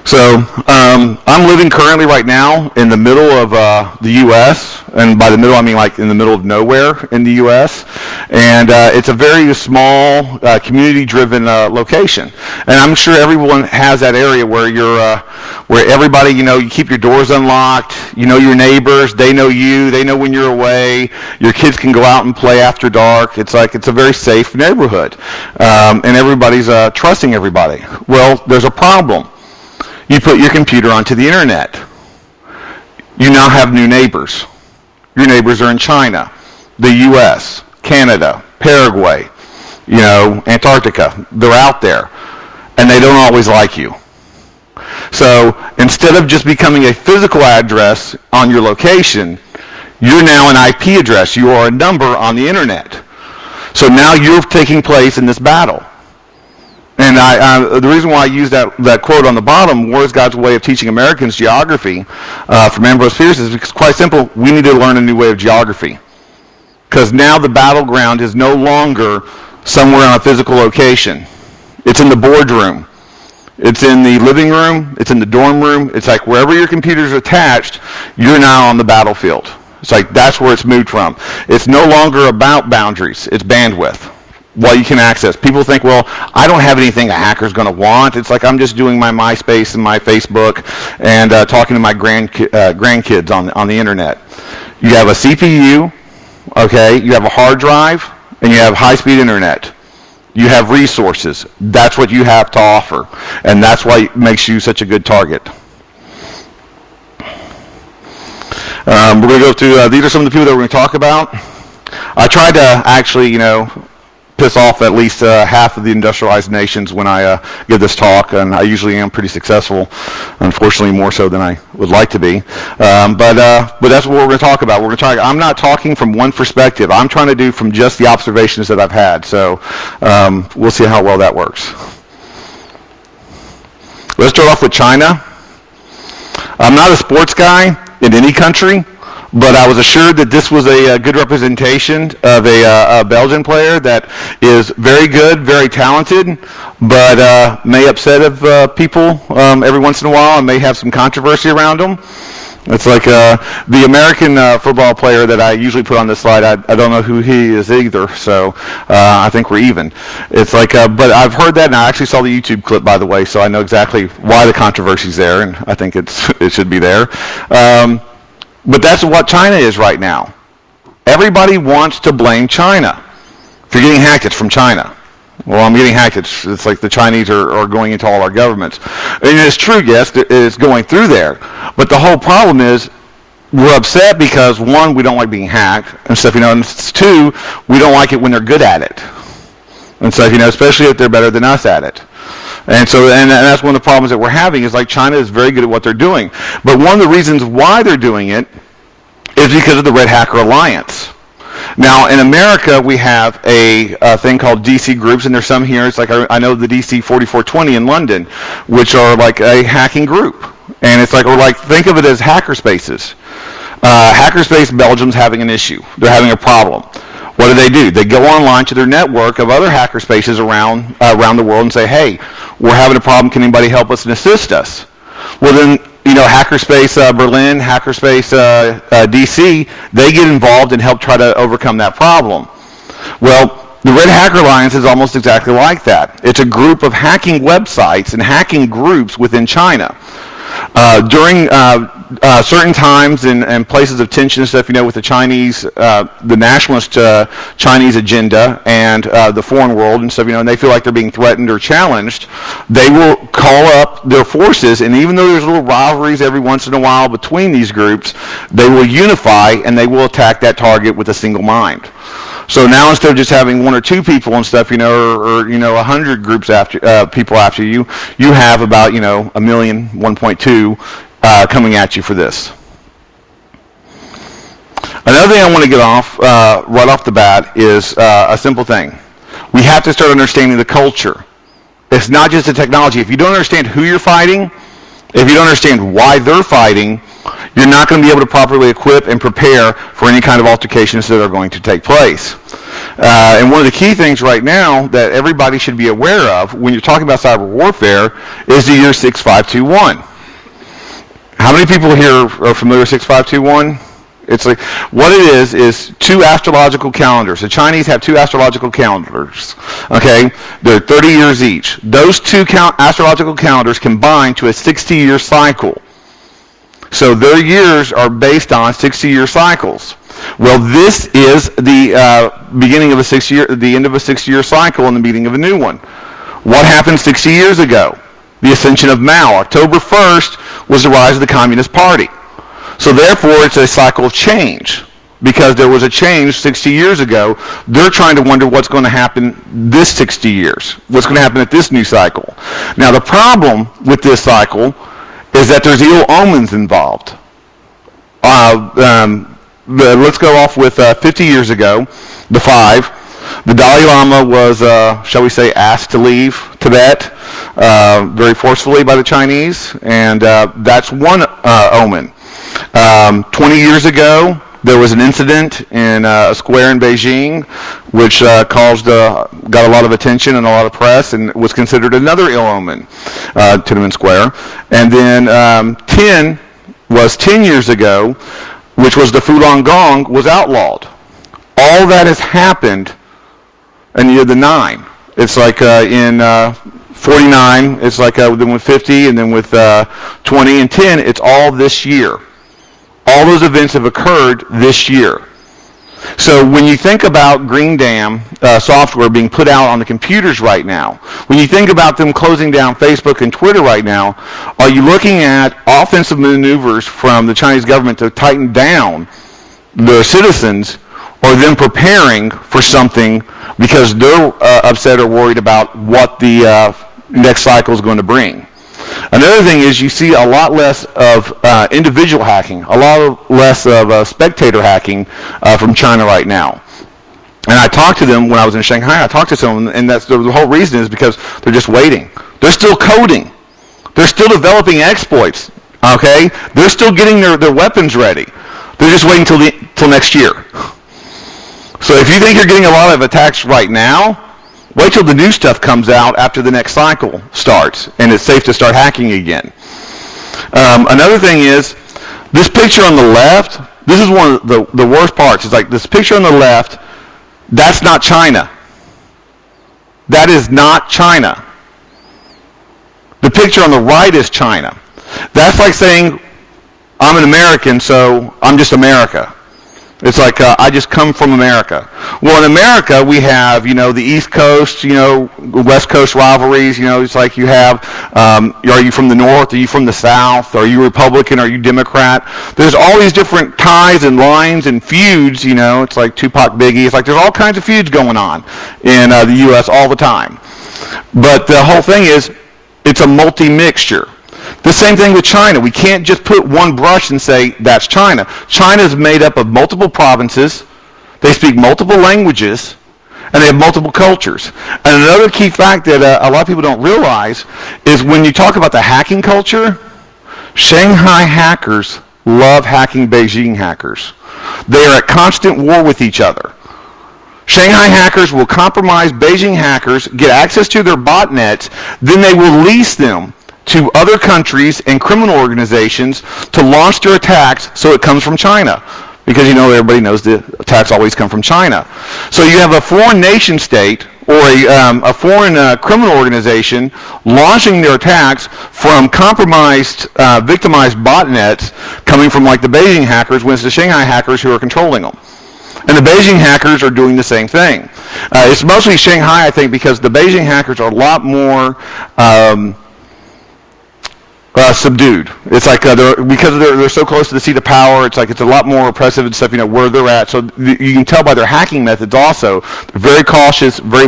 So I'm living currently right now in the middle of the U.S., and by the middle I mean like in the middle of nowhere in the U.S. And it's a very small, community-driven location. And I'm sure everyone has that area where where everybody, you keep your doors unlocked, you know your neighbors, they know you, they know when you're away, your kids can go out and play after dark. It's a very safe neighborhood, and everybody's trusting everybody. Well, there's a problem. You put your computer onto the internet. You now have new neighbors. Your neighbors are in China, the U.S., Canada, Paraguay, Antarctica. They're out there, and they don't always like you. So instead of just becoming a physical address on your location, you're now an IP address. You are a number on the internet. So now you're taking place in this battle. And the reason why I use that quote on the bottom, War is God's way of teaching Americans geography, from Ambrose Pierce, is because, quite simple, we need to learn a new way of geography. Because now the battleground is no longer somewhere on a physical location. It's in the boardroom. It's in the living room. It's in the dorm room. It's like wherever your computer's attached, you're now on the battlefield. It's like that's where it's moved from. It's no longer about boundaries. It's bandwidth. What you can access. People think, well, I don't have anything a hacker's going to want. It's like I'm just doing my MySpace and my Facebook and talking to my grandkids on the internet. You have a CPU, okay? You have a hard drive, and you have high-speed internet. You have resources. That's what you have to offer, and that's why it makes you such a good target. We're going to go through, these are some of the people that we're going to talk about. I tried to actually, piss off at least half of the industrialized nations when I give this talk, and I usually am pretty successful, unfortunately more so than I would like to be. But that's what we're going to talk about. I'm not talking from one perspective. I'm trying to do from just the observations that I've had. So we'll see how well that works. Let's start off with China. I'm not a sports guy in any country, but I was assured that this was a good representation of a Belgian player that is very good, very talented, but may upset people every once in a while and may have some controversy around him. It's like the American football player that I usually put on this slide. I don't know who he is either, so I think we're even. It's like, but I've heard that, and I actually saw the YouTube clip, by the way, so I know exactly why the controversy's there, and I think it should be there. But that's what China is right now. Everybody wants to blame China. If you're getting hacked, it's from China. Well, I'm getting hacked. It's like the Chinese are going into all our governments. And it's true, yes, it's going through there. But the whole problem is we're upset because, one, we don't like being hacked and stuff, and two, we don't like it when they're good at it. And stuff, especially if they're better than us at it. And so, and that's one of the problems that we're having is like China is very good at what they're doing. But one of the reasons why they're doing it is because of the Red Hacker Alliance. Now, in America, we have a thing called DC groups, and there's some here. It's like I know the DC 4420 in London, which are like a hacking group. And it's like, think of it as hackerspaces. Hackerspace Belgium's having an issue. They're having a problem. What do? They go online to their network of other hackerspaces around the world and say, hey, we're having a problem. Can anybody help us and assist us? Well, then, Hackerspace Berlin, Hackerspace DC, they get involved and help try to overcome that problem. Well, the Red Hacker Alliance is almost exactly like that. It's a group of hacking websites and hacking groups within China. During certain times and places of tension and stuff, with the Chinese, the nationalist Chinese agenda and the foreign world and stuff, and they feel like they're being threatened or challenged, they will call up their forces, and even though there's little rivalries every once in a while between these groups, they will unify and they will attack that target with a single mind. So now instead of just having one or two people and stuff, or 100 groups after people after you, you have about 1 million, 1.2 coming at you for this. Another thing I want to get off right off the bat is a simple thing. We have to start understanding the culture. It's not just the technology. If you don't understand who you're fighting, if you don't understand why they're fighting, you're not going to be able to properly equip and prepare for any kind of altercations that are going to take place. And one of the key things right now that everybody should be aware of when you're talking about cyber warfare is the year 6521. How many people here are familiar with 6521? It's like, what it is two astrological calendars. The Chinese have two astrological calendars, okay? They're 30 years each. Those two astrological calendars combine to a 60-year cycle. So their years are based on 60-year cycles. Well, this is the beginning of a 6-year, the end of a 60-year cycle and the beginning of a new one. What happened 60 years ago? The ascension of Mao. October 1st was the rise of the Communist Party. So therefore, it's a cycle of change. Because there was a change 60 years ago, they're trying to wonder what's going to happen this 60 years. What's going to happen at this new cycle. Now, the problem with this cycle is that there's ill omens involved. Let's go off with 50 years ago, the 5. The Dalai Lama was, shall we say, asked to leave Tibet very forcefully by the Chinese, and that's one omen. 20 years ago, there was an incident in a square in Beijing, which got a lot of attention and a lot of press, and was considered another ill omen, Tiananmen Square. And then 10 years ago, which was the Falun Gong, was outlawed. All that has happened in year the 9. It's like in 49, it's like then with 50, and then with 20 and 10, it's all this year. All those events have occurred this year. So when you think about Green Dam software being put out on the computers right now, when you think about them closing down Facebook and Twitter right now, are you looking at offensive maneuvers from the Chinese government to tighten down their citizens, or them preparing for something because they're upset or worried about what the next cycle is going to bring? Another thing is you see a lot less of individual hacking, a lot less of spectator hacking from China right now. And I talked to them when I was in Shanghai. I talked to some, and that's the whole reason is because they're just waiting. They're still coding. They're still developing exploits. Okay, they're still getting their weapons ready. They're just waiting till next year. So if you think you're getting a lot of attacks right now, wait till the new stuff comes out after the next cycle starts, and it's safe to start hacking again. Another thing is, this picture on the left, this is one of the worst parts. It's like this picture on the left, that's not China. That is not China. The picture on the right is China. That's like saying, I'm an American, so I'm just America. It's like, I just come from America. Well, in America, we have, the East Coast, West Coast rivalries. It's like you have, are you from the North? Are you from the South? Are you Republican? Are you Democrat? There's all these different ties and lines and feuds, It's like Tupac, Biggie. It's like there's all kinds of feuds going on in the U.S. all the time. But the whole thing is, it's a multi-mixture. The same thing with China. We can't just put one brush and say, that's China. China is made up of multiple provinces. They speak multiple languages, and they have multiple cultures. And another key fact that a lot of people don't realize is when you talk about the hacking culture, Shanghai hackers love hacking Beijing hackers. They are at constant war with each other. Shanghai hackers will compromise Beijing hackers, get access to their botnets, then they will lease them to other countries and criminal organizations to launch their attacks, so it comes from China. Because, everybody knows the attacks always come from China. So you have a foreign nation state or a foreign criminal organization launching their attacks from compromised, victimized botnets coming from like the Beijing hackers when it's the Shanghai hackers who are controlling them. And the Beijing hackers are doing the same thing. It's mostly Shanghai, I think, because the Beijing hackers are a lot more subdued. It's like because they're so close to the seat of power. It's like it's a lot more oppressive and stuff. Where they're at. So you can tell by their hacking methods. Also, they're very cautious, very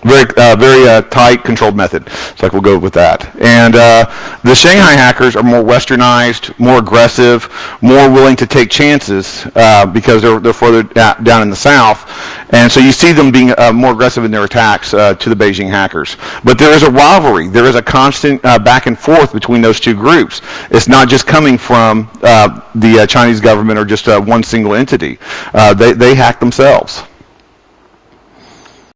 very tight, controlled method. So we'll go with that. And the Shanghai hackers are more westernized, more aggressive, more willing to take chances because they're further down in the south. And so you see them being more aggressive in their attacks to the Beijing hackers. But there is a rivalry. There is a constant back and forth between those two groups. It's not just coming from the Chinese government or just one single entity. They hack themselves.